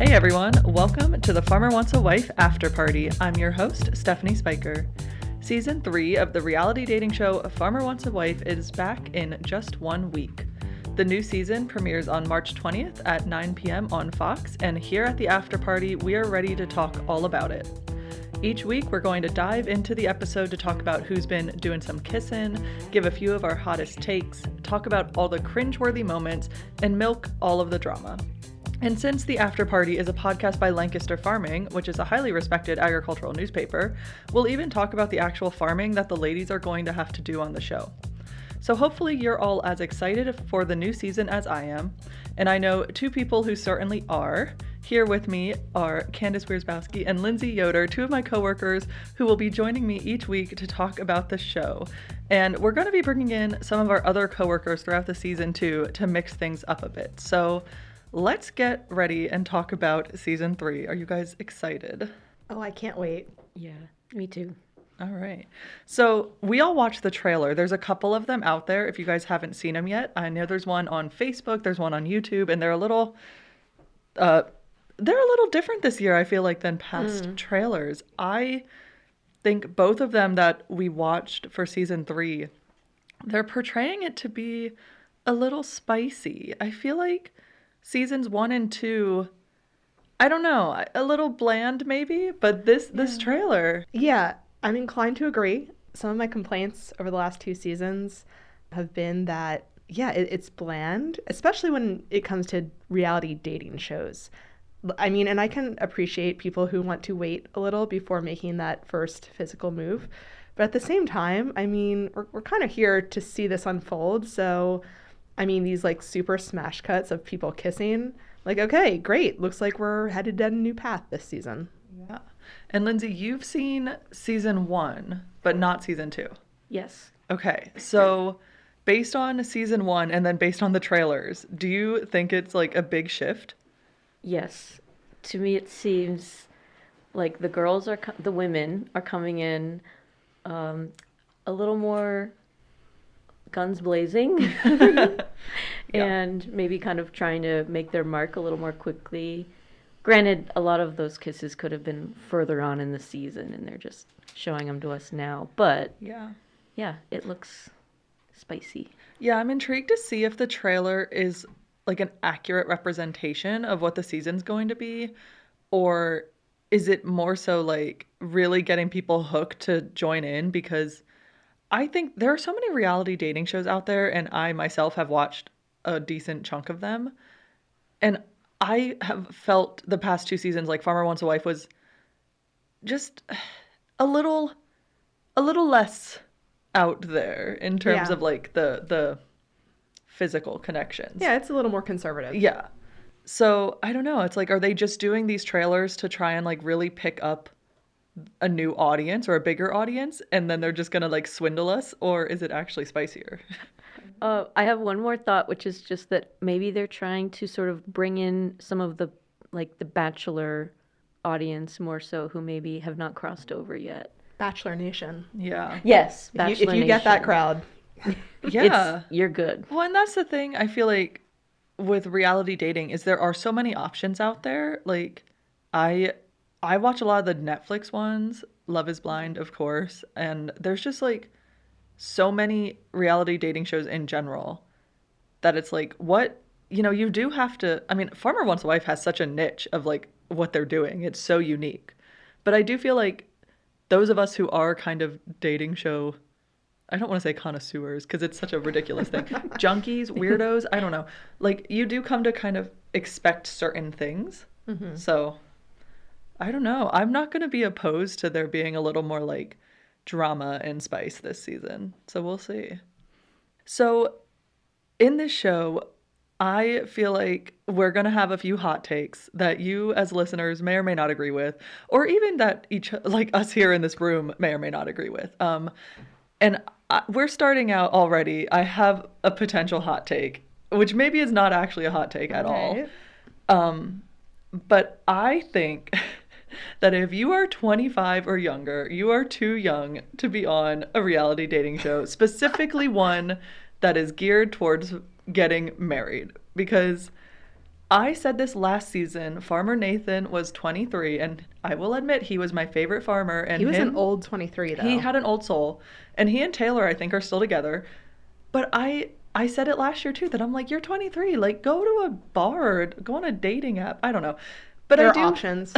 Hey everyone, welcome to the Farmer Wants a Wife Afterparty. I'm your host, Stephanie Spiker. Season 3 of the reality dating show Farmer Wants a Wife is back in just 1 week. The new season premieres on March 20th at 9 p.m. on Fox, and here at the Afterparty, we are ready to talk all about it. Each week, we're going to dive into the episode to talk about who's been doing some kissing, give a few of our hottest takes, talk about all the cringeworthy moments, and milk all of the drama. And since The Afterparty is a podcast by Lancaster Farming, which is a highly respected agricultural newspaper, we'll even talk about the actual farming that the ladies are going to have to do on the show. So hopefully you're all as excited for the new season as I am, and I know two people who certainly are. Here with me are Candace Wiersbowski and Lindsay Yoder, two of my coworkers who will be joining me each week to talk about the show. And we're going to be bringing in some of our other coworkers throughout the season too, to mix things up a bit. So let's get ready and talk about season 3. Are you guys excited? Oh, I can't wait. Yeah, me too. All right. So we all watched the trailer. There's a couple of them out there if you guys haven't seen them yet. I know there's one on Facebook, there's one on YouTube, and they're a little different this year, I feel like, than past trailers. I think both of them that we watched for season 3, they're portraying it to be a little spicy. I feel like seasons 1 and 2, I don't know, a little bland maybe, but this trailer. Yeah, I'm inclined to agree. Some of my complaints over the last 2 seasons have been that, it's bland, especially when it comes to reality dating shows. I mean, and I can appreciate people who want to wait a little before making that first physical move. But at the same time, I mean, we're kind of here to see this unfold. So, I mean, these like super smash cuts of people kissing, like, okay, great. Looks like we're headed down a new path this season. Yeah. And Lindsay, you've seen season 1, but not season 2. Yes. Okay. So based on season 1 and then based on the trailers, do you think it's like a big shift? Yes. To me, it seems like the women are coming in a little more guns blazing and maybe kind of trying to make their mark a little more quickly. Granted, a lot of those kisses could have been further on in the season and they're just showing them to us now. But yeah, it looks spicy. Yeah, I'm intrigued to see if the trailer is like an accurate representation of what the season's going to be, or is it more so like really getting people hooked to join in? Because I think there are so many reality dating shows out there, and I myself have watched a decent chunk of them, and I have felt the past 2 seasons like Farmer Wants a Wife was just a little less out there in terms of like the physical connections. Yeah, it's a little more conservative. Yeah. So I don't know. It's like, are they just doing these trailers to try and like really pick up a new audience or a bigger audience, and then they're just gonna like swindle us, or is it actually spicier? I have one more thought, which is just that maybe they're trying to sort of bring in some of the Bachelor audience more so, who maybe have not crossed over yet. Bachelor Nation. Yeah. Yes, If you get that crowd. Yeah. You're good. Well, and that's the thing I feel like with reality dating is there are so many options out there. Like I watch a lot of the Netflix ones, Love is Blind, of course, and there's just like so many reality dating shows in general that it's like, what, you do have to, I mean, Farmer Wants a Wife has such a niche of like what they're doing. It's so unique. But I do feel like those of us who are kind of dating show, I don't want to say connoisseurs because it's such a ridiculous thing. Junkies, weirdos, I don't know. Like, you do come to kind of expect certain things. Mm-hmm. So, I don't know. I'm not going to be opposed to there being a little more, like, drama and spice this season. So, we'll see. So, in this show, I feel like we're going to have a few hot takes that you as listeners may or may not agree with, or even that us here in this room may or may not agree with. And we're starting out already. I have a potential hot take, which maybe is not actually a hot take at all. But I think that if you are 25 or younger, you are too young to be on a reality dating show, specifically one that is geared towards getting married. Because I said this last season. Farmer Nathan was 23, and I will admit he was my favorite farmer. And he was an old 23, though. He had an old soul. And he and Taylor, I think, are still together. But I said it last year, too, that I'm like, you're 23. Like, go to a bar or go on a dating app. I don't know. But there are options.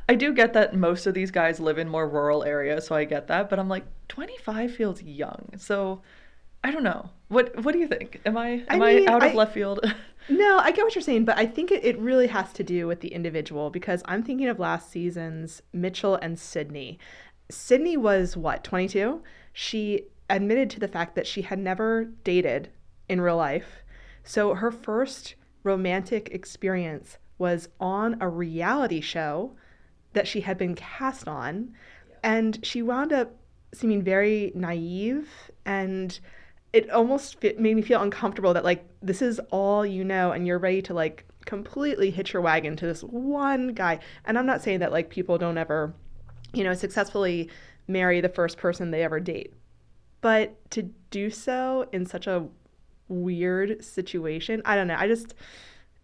I do get that most of these guys live in more rural areas, so I get that. But I'm like, 25 feels young. So I don't know. What do you think? Am I out of left field? No, I get what you're saying, but I think it really has to do with the individual, because I'm thinking of last season's Mitchell and Sydney. Sydney was, 22? She admitted to the fact that she had never dated in real life. So her first romantic experience was on a reality show that she had been cast on. Yeah. And she wound up seeming very naive, and it almost made me feel uncomfortable that, like, this is all you know, and you're ready to, like, completely hitch your wagon to this one guy. And I'm not saying that, like, people don't ever, successfully marry the first person they ever date. But to do so in such a weird situation, I don't know.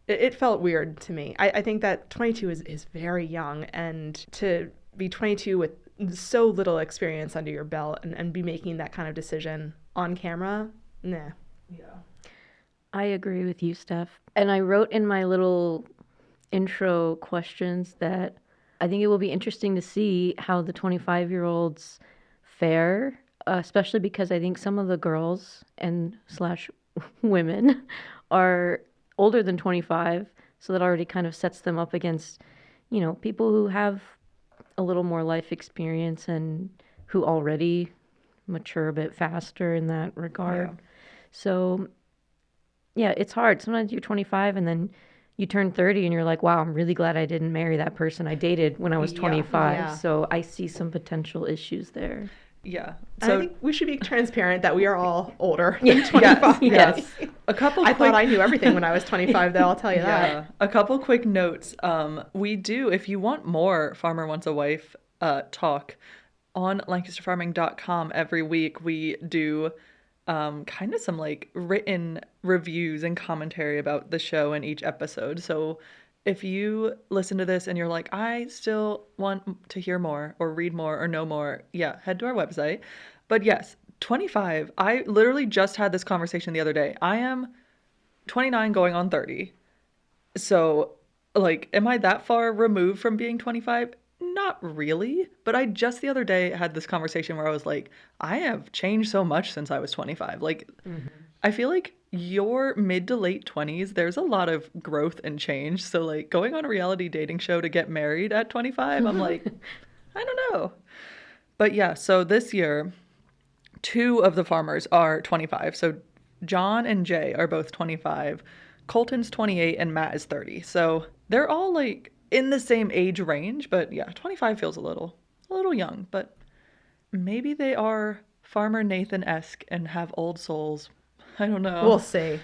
It felt weird to me. I think that 22 is very young, and to be 22 with so little experience under your belt and be making that kind of decision on camera, nah. Yeah. I agree with you, Steph. And I wrote in my little intro questions that I think it will be interesting to see how the 25-year-olds fare, especially because I think some of the girls and / women are older than 25, so that already kind of sets them up against, people who have a little more life experience and who already mature a bit faster in that regard. Yeah. So, yeah, it's hard. Sometimes you're 25 and then you turn 30 and you're like, wow, I'm really glad I didn't marry that person I dated when I was 25. Yeah. So I see some potential issues there. Yeah. So I think we should be transparent that we are all older than 25. Yes. I thought I knew everything when I was 25, though, I'll tell you that. A couple quick notes. We do, if you want more Farmer Wants a Wife talk, on lancasterfarming.com every week, we do kind of some like written reviews and commentary about the show in each episode. So if you listen to this and you're like, I still want to hear more or read more or know more, head to our website. But yes, 25, I literally just had this conversation the other day. I am 29 going on 30. So, like, am I that far removed from being 25? Not really. But I just the other day had this conversation where I was like, I have changed so much since I was 25. Like, I feel like your mid to late 20s, there's a lot of growth and change. So, like, going on a reality dating show to get married at 25, I'm like, I don't know. But yeah, so this year, 2 of the farmers are 25. So John and Jay are both 25. Colton's 28 and Matt is 30. So they're all like in the same age range, but yeah, 25 feels a little young, but maybe they are Farmer Nathan-esque and have old souls. I don't know. We'll see.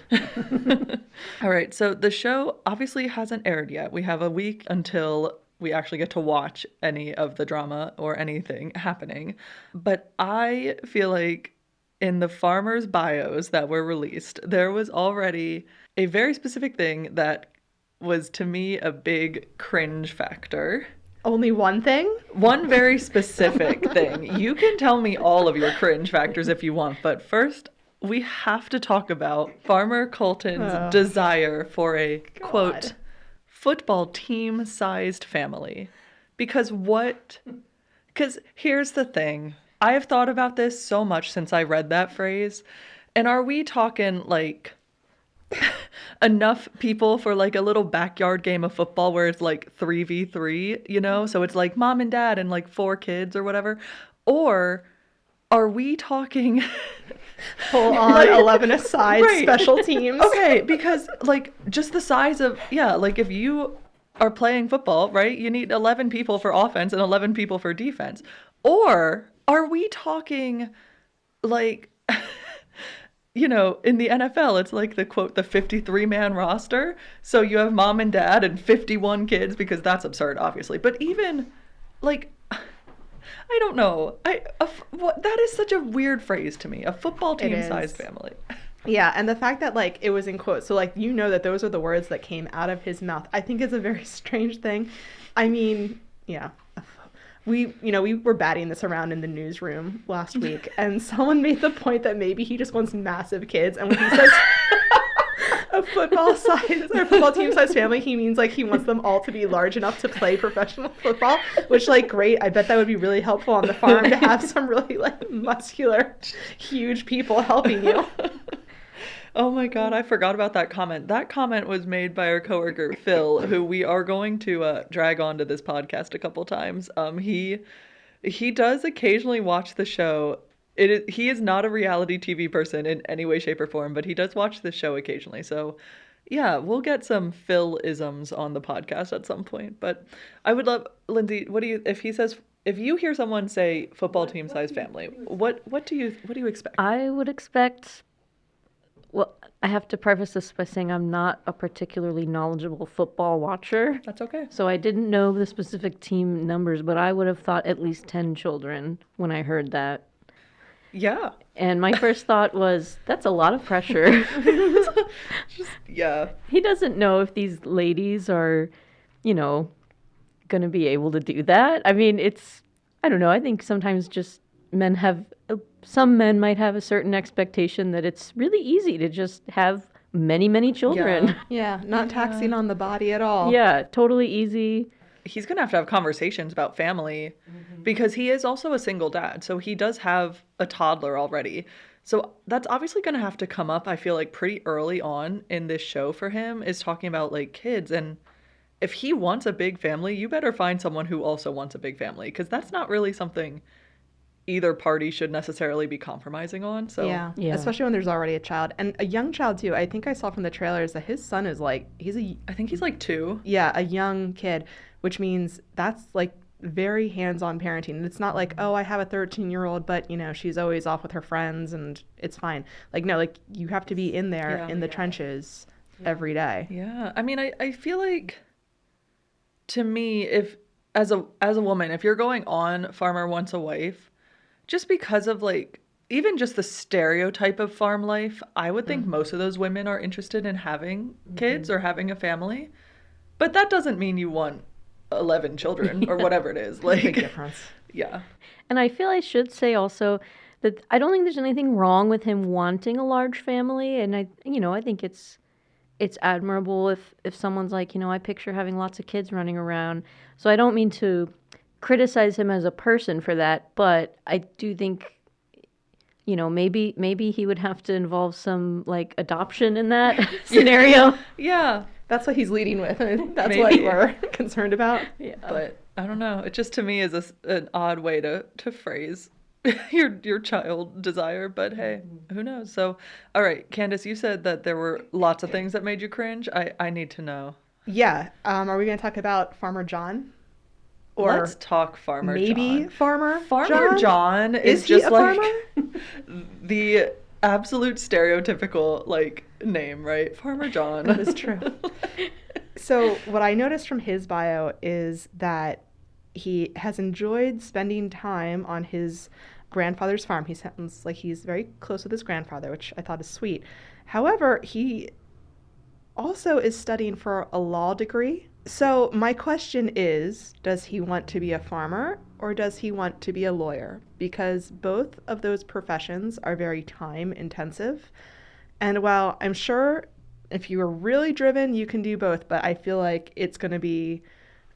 All right, so the show obviously hasn't aired yet. We have a week until we actually get to watch any of the drama or anything happening. But I feel like in the farmers' bios that were released, there was already a very specific thing that was, to me, a big cringe factor. Only one thing? One very specific thing. You can tell me all of your cringe factors if you want, but first, we have to talk about Farmer Colton's desire for a, quote, football team-sized family. Because here's the thing. I have thought about this so much since I read that phrase. And are we talking, like, enough people for, like, a little backyard game of football where it's, like, 3v3, you know? So it's, like, mom and dad and, like, 4 kids or whatever. Or are we talking full on like, 11-a-side right. Special teams? Okay, because, like, just the size of, like, if you are playing football, right, you need 11 people for offense and 11 people for defense. Or are we talking, like, you know, in the NFL, it's like the, quote, the 53-man roster. So you have mom and dad and 51 kids, because that's absurd, obviously. But even, like, I don't know. That is such a weird phrase to me. A football team-sized family. Yeah, and the fact that like it was in quotes, so like you know that those are the words that came out of his mouth, I think is a very strange thing. I mean, yeah. We were batting this around in the newsroom last week, and someone made the point that maybe he just wants massive kids, and when he says a football team size family, he means like he wants them all to be large enough to play professional football, which like great. I bet that would be really helpful on the farm to have some really like muscular, huge people helping you. Oh my God, I forgot about that comment. That comment was made by our coworker Phil, who we are going to drag onto this podcast a couple times. He does occasionally watch the show. He is not a reality TV person in any way, shape, or form, but he does watch the show occasionally. So, yeah, we'll get some Phil-isms on the podcast at some point. But I would love, Lindsay, if you hear someone say football team size family, what do you expect? I would expect. Well, I have to preface this by saying I'm not a particularly knowledgeable football watcher. That's okay. So I didn't know the specific team numbers, but I would have thought at least 10 children when I heard that. Yeah. And my first thought was, that's a lot of pressure. Yeah. He doesn't know if these ladies are, going to be able to do that. I mean, I don't know. I think sometimes just some men might have a certain expectation that it's really easy to just have many, many children. Yeah, not taxing on the body at all. Yeah, totally easy. He's going to have conversations about family because he is also a single dad. So he does have a toddler already. So that's obviously going to have to come up, I feel like, pretty early on in this show for him, is talking about like kids. And if he wants a big family, you better find someone who also wants a big family, because that's not really something either party should necessarily be compromising on. So yeah, especially when there's already a child, and a young child too. I think I saw from the trailers that his son is like I think he's like 2. Yeah, a young kid, which means that's like very hands-on parenting. And it's not like, oh, I have a 13-year-old, but she's always off with her friends and it's fine. Like, no, like you have to be in there in the trenches every day. Yeah, I mean, I feel like, to me, if as a woman, if you're going on Farmer Wants a Wife, just because of like even just the stereotype of farm life, I would think most of those women are interested in having kids or having a family. But that doesn't mean you want 11 children or whatever it is. Like, big difference. Yeah. And I feel I should say also that I don't think there's anything wrong with him wanting a large family, and I think it's admirable if someone's like, I picture having lots of kids running around. So I don't mean to criticize him as a person for that, but I do think, maybe he would have to involve some like adoption in that scenario. Yeah. That's what he's leading with. That's Maybe. what we're concerned about. Yeah. But I don't know. It just, to me, is an odd way to phrase your child desire. But hey, who knows? So, all right, Candace, you said that there were lots of things that made you cringe. I need to know. Yeah. Are we going to talk about Farmer John? Or let's talk Farmer John. Maybe Farmer John is he just a like farmer? the absolute stereotypical like name, right? Farmer John. That is true. So what I noticed from his bio is that he has enjoyed spending time on his grandfather's farm. He sounds like he's very close with his grandfather, which I thought is sweet. However, he also is studying for a law degree. So my question is, does he want to be a farmer or does he want to be a lawyer? Because both of those professions are very time intensive. And while I'm sure if you are really driven, you can do both, but I feel like it's going to be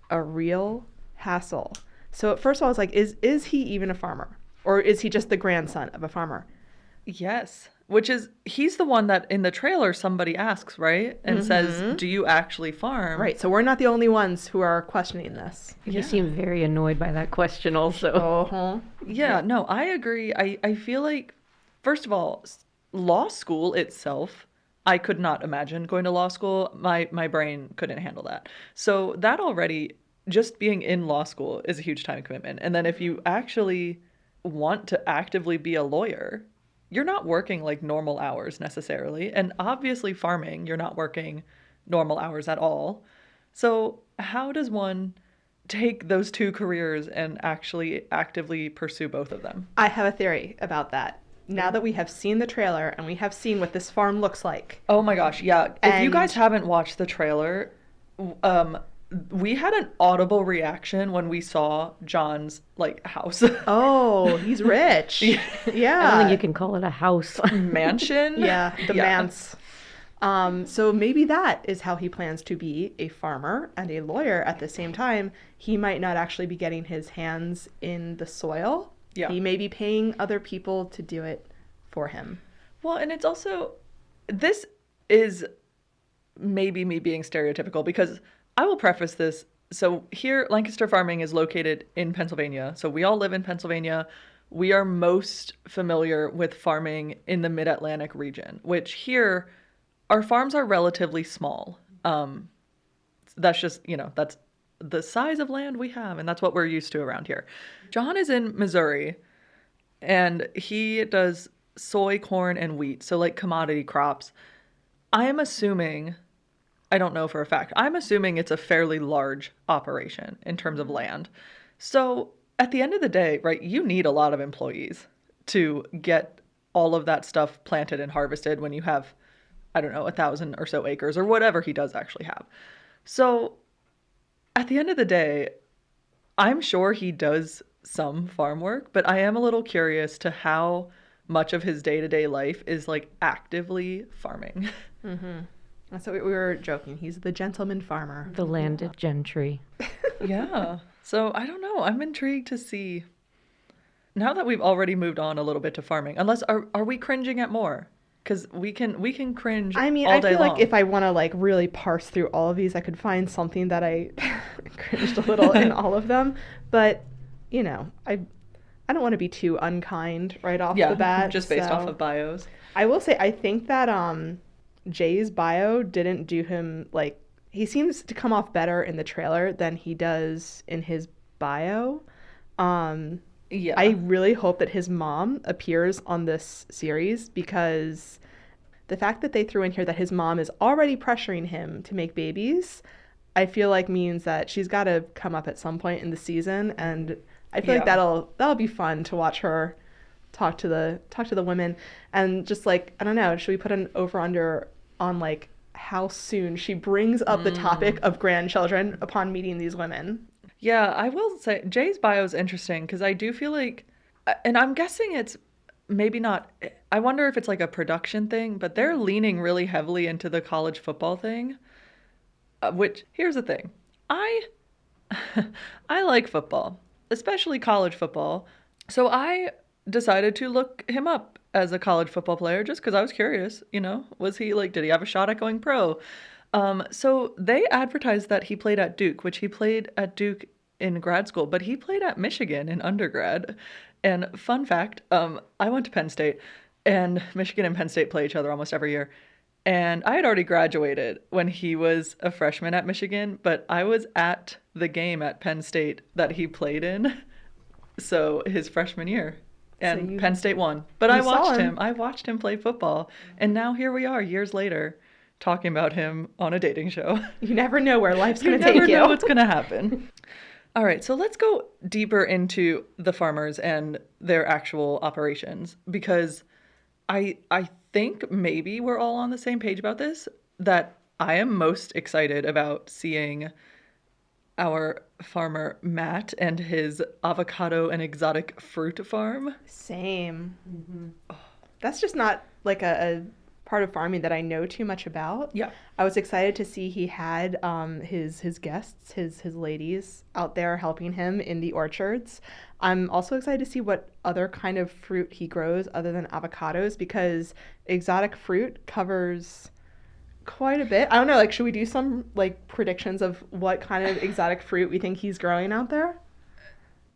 a real hassle. So at first I was like, is he even a farmer? Or is he just the grandson of a farmer? Yes. Which is, he's the one that in the trailer somebody asks, right? And says, do you actually farm? Right. So we're not the only ones who are questioning this. You seem very annoyed by that question also. Uh-huh. Yeah, no, I agree. I feel like, first of all, law school itself, I could not imagine going to law school. My brain couldn't handle that. So that already, just being in law school is a huge time commitment. And then if you actually want to actively be a lawyer, you're not working like normal hours necessarily. And obviously farming, you're not working normal hours at all. So how does one take those two careers and actually actively pursue both of them? I have a theory about that. now that we have seen the trailer and we have seen what this farm looks like. Oh my gosh, yeah. If you guys haven't watched the trailer, we had an audible reaction when we saw John's like house. Oh, he's rich. Yeah. I don't think you can call it a house. Mansion. Yeah, the manse. So maybe that is how he plans to be a farmer and a lawyer at the same time. He might not actually be getting his hands in the soil. Yeah. He may be paying other people to do it for him. Well, and it's also, this is maybe me being stereotypical because I will preface this. So here, Lancaster Farming is located in Pennsylvania. So we all live in Pennsylvania. We are most familiar with farming in the mid-Atlantic region, which here, our farms are relatively small. That's just, that's the size of land we have, and that's what we're used to around here. John is in Missouri, and he does soy, corn, and wheat, so like commodity crops. I am assuming, I don't know for a fact, I'm assuming it's a fairly large operation in terms of land. So at the end of the day, right, you need a lot of employees to get all of that stuff planted and harvested when you have, I don't know, 1,000 or so acres or whatever he does actually have. So at the end of the day, I'm sure he does some farm work, but I am a little curious to how much of his day-to-day life is like actively farming. Mm-hmm. That's what we were joking. He's the gentleman farmer. The landed gentry. Yeah. So I don't know. I'm intrigued to see. Now that we've already moved on a little bit to farming, unless are we cringing at more? Because we can cringe. I mean, all day I feel long. Like if I want to like really parse through all of these, I could find something that I cringed a little in all of them. But I don't want to be too unkind right off the bat. Just based off of bios. I will say I think that Jay's bio didn't do him like, he seems to come off better in the trailer than he does in his bio. Yeah. I really hope that his mom appears on this series, because the fact that they threw in here that his mom is already pressuring him to make babies, I feel like means that she's got to come up at some point in the season, and I feel like that'll be fun to watch her talk to the women, and just like, I don't know, should we put an over under on like how soon she brings up the topic of grandchildren upon meeting these women? Yeah, I will say Jay's bio is interesting because I do feel like, and I'm guessing it's maybe not, I wonder if it's like a production thing, but they're leaning really heavily into the college football thing, which, here's the thing. I like football, especially college football. So I decided to look him up as a college football player just because I was curious, was he like, did he have a shot at going pro? So they advertised that he played at Duke, which he played at Duke in grad school, but he played at Michigan in undergrad. And fun fact, I went to Penn State, and Michigan and Penn State play each other almost every year. And I had already graduated when he was a freshman at Michigan, but I was at the game at Penn State that he played in. So his freshman year. And so Penn State won. But I watched him play football. And now here we are years later talking about him on a dating show. You never know where life's going to take you. You never know what's going to happen. All right, so let's go deeper into the farmers and their actual operations, because I think maybe we're all on the same page about this, that I am most excited about seeing our farmer Matt and his avocado and exotic fruit farm. Same. Mm-hmm. Oh. That's just not like a part of farming that I know too much about. Yeah. I was excited to see he had his guests, his ladies out there helping him in the orchards. I'm also excited to see what other kind of fruit he grows other than avocados, because exotic fruit covers quite a bit. I don't know, like, should we do some like predictions of what kind of exotic fruit we think he's growing out there?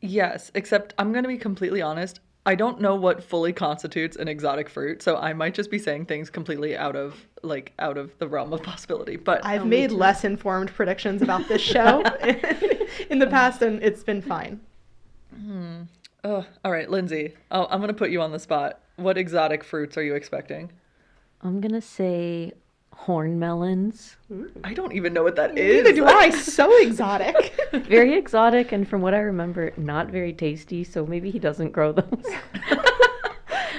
Yes, except I'm going to be completely honest. I don't know what fully constitutes an exotic fruit, so I might just be saying things completely out of the realm of possibility. But I've made less informed predictions about this show in the past, and it's been fine. Oh, all right, Lindsay. I'm going to put you on the spot. What exotic fruits are you expecting? I'm going to say horn melons. I don't even know what that is. Neither do I. So exotic. Very exotic, and from what I remember, not very tasty, so maybe he doesn't grow those.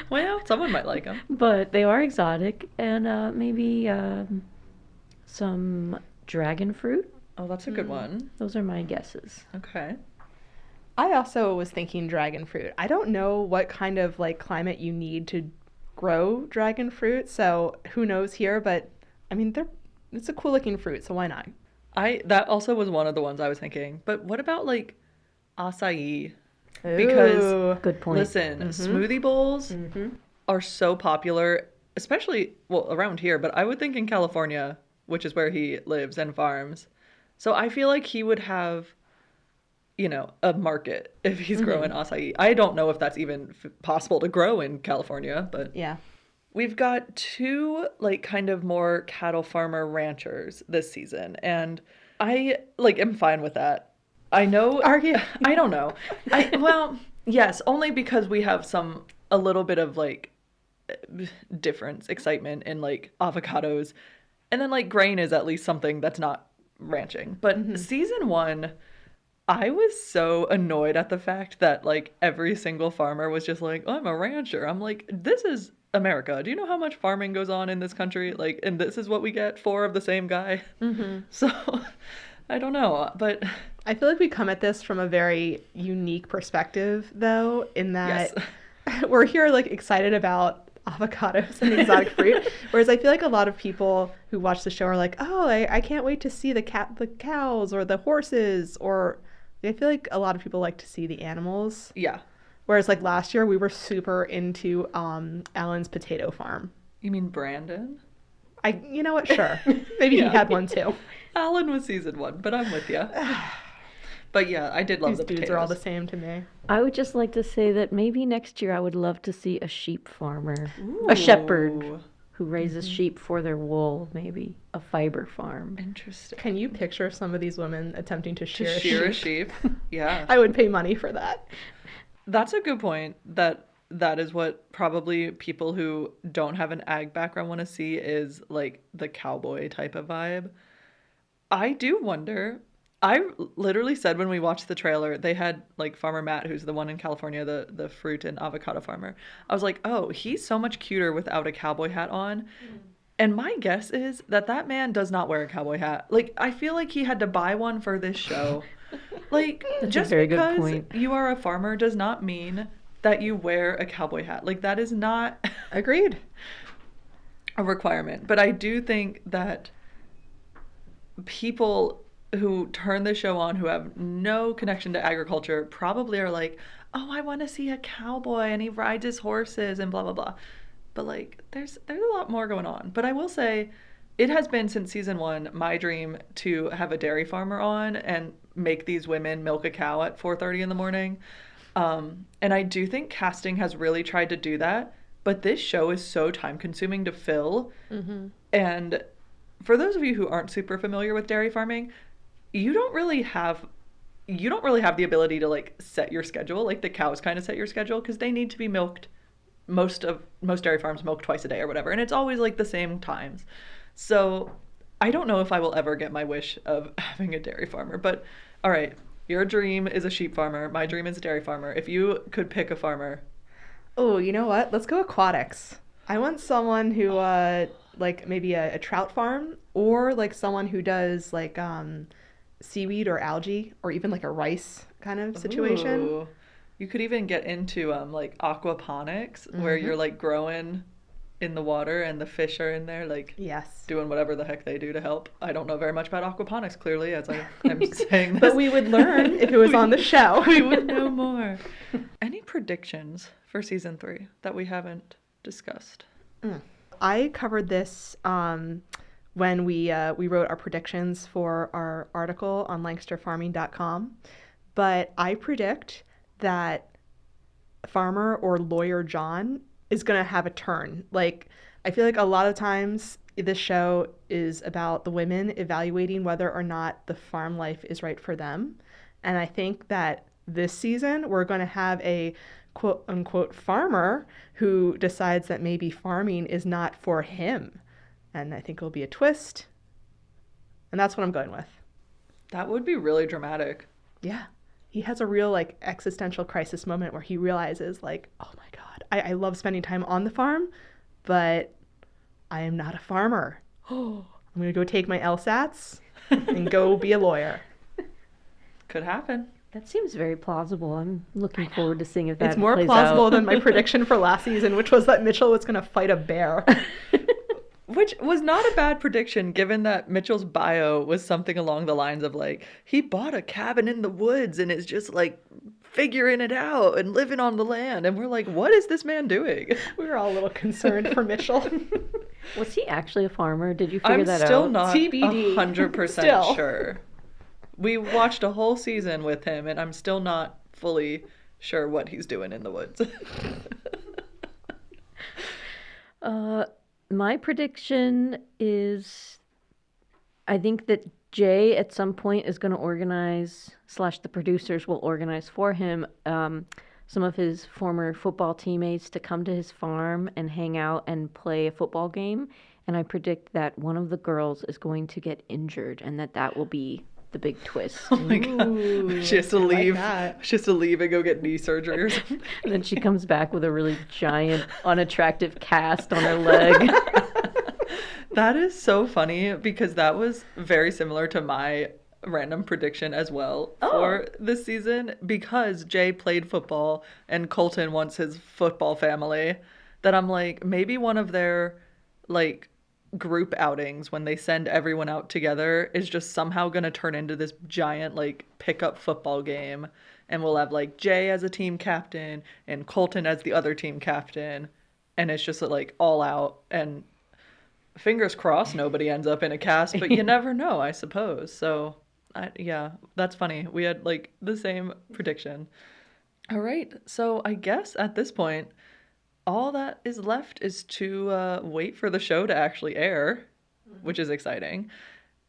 Well, someone might like them. But they are exotic, and maybe some dragon fruit. Oh, that's a good one. Those are my guesses. Okay. I also was thinking dragon fruit. I don't know what kind of like climate you need to grow dragon fruit, so who knows here, but I mean it's a cool looking fruit, so why not? That also was one of the ones I was thinking. But what about like acai? Because good point. Listen, smoothie bowls are so popular, especially around here, but I would think in California, which is where he lives and farms. So I feel like he would have, a market if he's growing acai. I don't know if that's even possible to grow in California, but yeah. We've got two like kind of more cattle farmer ranchers this season, and I am fine with that. I know. Are you? I don't know. Well, yes, only because we have a little bit of like difference, excitement in like avocados, and then like grain is at least something that's not ranching. But season 1, I was so annoyed at the fact that like every single farmer was just like, oh, I'm a rancher. I'm like, this is America. Do you know how much farming goes on in this country? Like, and this is what we get, 4 of the same guy. So I don't know, but I feel like we come at this from a very unique perspective, though, in that we're here like excited about avocados and exotic fruit, whereas I feel like a lot of people who watch the show are like, oh, I can't wait to see the cows or the horses, or I feel like a lot of people like to see the animals. Yeah. Whereas like last year we were super into Alan's potato farm. You mean Brandon? You know what? Sure. Maybe he had one too. Alan was season 1, but I'm with you. But yeah, I did love the potatoes. These dudes are all the same to me. I would just like to say that maybe next year I would love to see a sheep farmer, a shepherd who raises sheep for their wool, maybe a fiber farm. Interesting. Can you picture some of these women attempting to shear a sheep? Yeah. I would pay money for that. That's a good point. That is what probably people who don't have an ag background want to see, is like the cowboy type of vibe. I do wonder. I literally said when we watched the trailer, they had like Farmer Matt, who's the one in California, the fruit and avocado farmer. I was like, oh, he's so much cuter without a cowboy hat on. And my guess is that man does not wear a cowboy hat. Like, I feel like he had to buy one for this show. Like, That's just a very because good point. you are a farmer does not mean that you wear a cowboy hat. Like, that is not Agreed. a requirement. But I do think that people who turn the show on who have no connection to agriculture probably are like, oh, I want to see a cowboy and he rides his horses and blah, blah, blah. But like, there's a lot more going on. But I will say, it has been since season 1 my dream to have a dairy farmer on and make these women milk a cow at 4:30 in the morning. And I do think casting has really tried to do that. But this show is so time consuming to fill. And for those of you who aren't super familiar with dairy farming, you don't really have the ability to like set your schedule. Like the cows kind of set your schedule because they need to be milked. Most dairy farms milk twice a day or whatever, and it's always like the same times. So I don't know if I will ever get my wish of having a dairy farmer. But all right, your dream is a sheep farmer. My dream is a dairy farmer. If you could pick a farmer. Oh, you know what? Let's go aquatics. I want someone who like maybe a trout farm, or like someone who does like seaweed or algae, or even like a rice kind of situation. Ooh. You could even get into like aquaponics, where you're like growing in the water and the fish are in there like doing whatever the heck they do to help. I don't know very much about aquaponics, clearly, as I'm saying this. But we would learn if it was on the show. We would know more. Any predictions for season 3 that we haven't discussed? I covered this when we wrote our predictions for our article on LancasterFarming.com, but I predict that Farmer or Lawyer John is going to have a turn. Like, I feel like a lot of times this show is about the women evaluating whether or not the farm life is right for them. And I think that this season we're going to have a quote unquote farmer who decides that maybe farming is not for him. And I think it'll be a twist. And that's what I'm going with. That would be really dramatic. Yeah. he has a real like existential crisis moment where he realizes like, oh my God, I love spending time on the farm, but I am not a farmer. I'm going to go take my LSATs and go be a lawyer. Could happen. That seems very plausible. I'm looking forward to seeing if that It's more plays plausible out. than my prediction for last season, which was that Mitchell was going to fight a bear. Which was not a bad prediction, given that Mitchell's bio was something along the lines of like, he bought a cabin in the woods and is just like figuring it out and living on the land. And we're like, what is this man doing? We were all a little concerned for Mitchell. Was he actually a farmer? Did you figure I'm that still out? not TBD. 100% Still. sure. We watched a whole season with him, and I'm still not fully sure what he's doing in the woods. My prediction is I think that Jay at some point is going to organize, / the producers will organize for him, some of his former football teammates to come to his farm and hang out and play a football game. And I predict that one of the girls is going to get injured and that will be the big twist. Oh my God. She has to leave. She has to leave and go get knee surgery or something. And then she comes back with a really giant, unattractive cast on her leg. That is so funny because that was very similar to my random prediction as well for this season, because Jay played football and Colton wants his football family, that I'm like, maybe one of their like group outings when they send everyone out together is just somehow going to turn into this giant like pickup football game, and we'll have like Jay as a team captain and Colton as the other team captain, and it's just like all out, and fingers crossed nobody ends up in a cast, but you never know, I suppose. So yeah, that's funny. We had like the same prediction. All right, so I guess at this point all that is left is to wait for the show to actually air, which is exciting.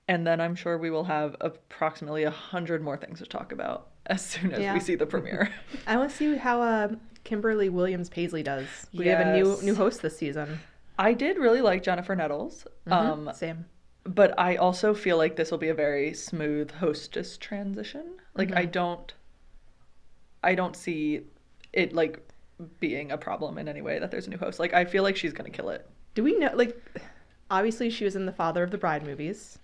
And then I'm sure we will have approximately 100 more things to talk about as soon as we see the premiere. I want to see how Kimberly Williams Paisley does. We have a new host this season. I did really like Jennifer Nettles. Same. But I also feel like this will be a very smooth hostess transition. Like I don't see it like being a problem in any way that there's a new host. Like I feel like she's gonna kill it. Do we know, like, obviously she was in the Father of the Bride movies,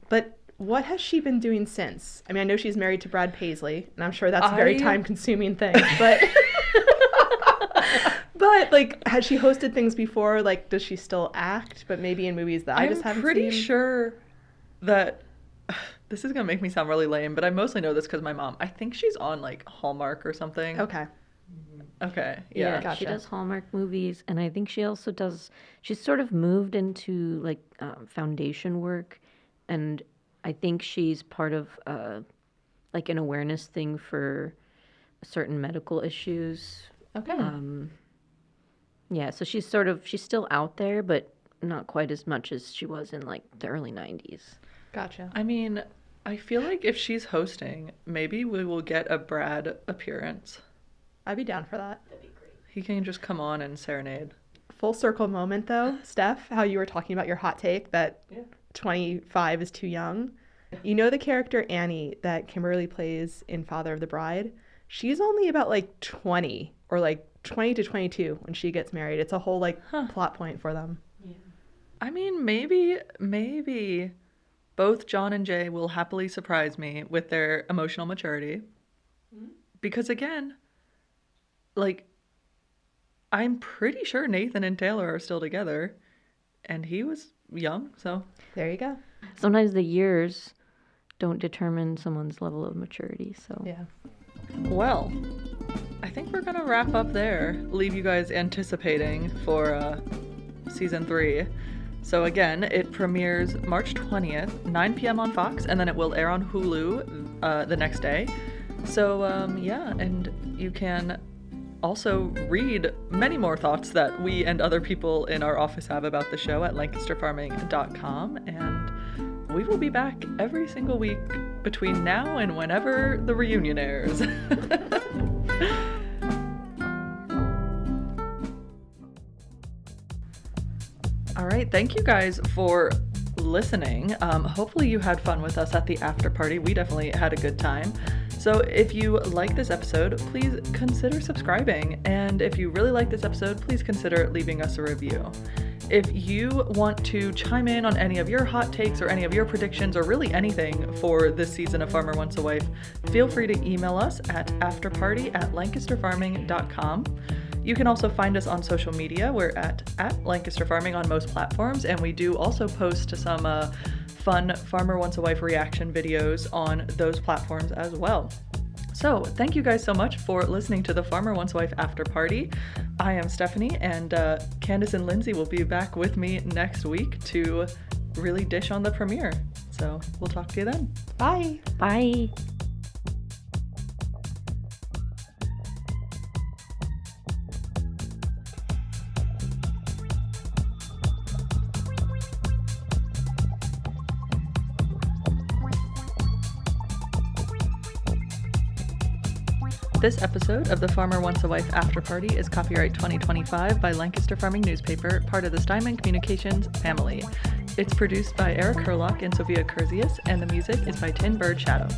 but what has she been doing since? I mean, I know she's married to Brad Paisley, and I'm sure that's a very time-consuming thing, but but like, has she hosted things before? Like, does she still act, but maybe in movies that I just haven't seen? I'm pretty sure that this is gonna make me sound really lame, but I mostly know this because my mom, I think she's on like Hallmark or something. Okay. Yeah. Gotcha. She does Hallmark movies, and I think she also does. She's sort of moved into like foundation work, and I think she's part of like an awareness thing for certain medical issues. Okay. Yeah. So she's still out there, but not quite as much as she was in like the early 90s. Gotcha. I mean, I feel like if she's hosting, maybe we will get a Brad appearance. I'd be down for that. That'd be great. He can just come on and serenade. Full circle moment though, Steph, how you were talking about your hot take that 25 is too young. You know the character Annie that Kimberly plays in Father of the Bride? She's only about like 20 or like 20 to 22 when she gets married. It's a whole like plot point for them. Yeah. I mean, maybe both John and Jay will happily surprise me with their emotional maturity. Because again, like, I'm pretty sure Nathan and Taylor are still together, and he was young, so. There you go. Sometimes the years don't determine someone's level of maturity, so. Yeah. Well, I think we're gonna wrap up there. Leave you guys anticipating for season 3. So again, it premieres March 20th, 9 p.m. on Fox, and then it will air on Hulu the next day. So yeah, and you can also read many more thoughts that we and other people in our office have about the show at lancasterfarming.com, and we will be back every single week between now and whenever the reunion airs. All right, thank you guys for listening. Hopefully you had fun with us at the after party. We definitely had a good time. So So if you like this episode, please consider subscribing. And if you really like this episode, please consider leaving us a review. If you want to chime in on any of your hot takes or any of your predictions or really anything for this season of Farmer Wants a Wife, feel free to email us at afterparty@lancasterfarming.com. You can also find us on social media. We're at Lancaster Farming on most platforms, and we do also post some fun Farmer Wants a Wife reaction videos on those platforms as well. So thank you guys so much for listening to the Farmer Wants a Wife After Party. I am Stephanie, and Candace and Lindsay will be back with me next week to really dish on the premiere. So we'll talk to you then. Bye. Bye. This episode of the Farmer Wants a Wife After Party is copyright 2025 by Lancaster Farming newspaper, part of the Steinman Communications family. It's produced by Eric Herlock and Sophia Kurzius, and the music is by Tin Bird Shadow.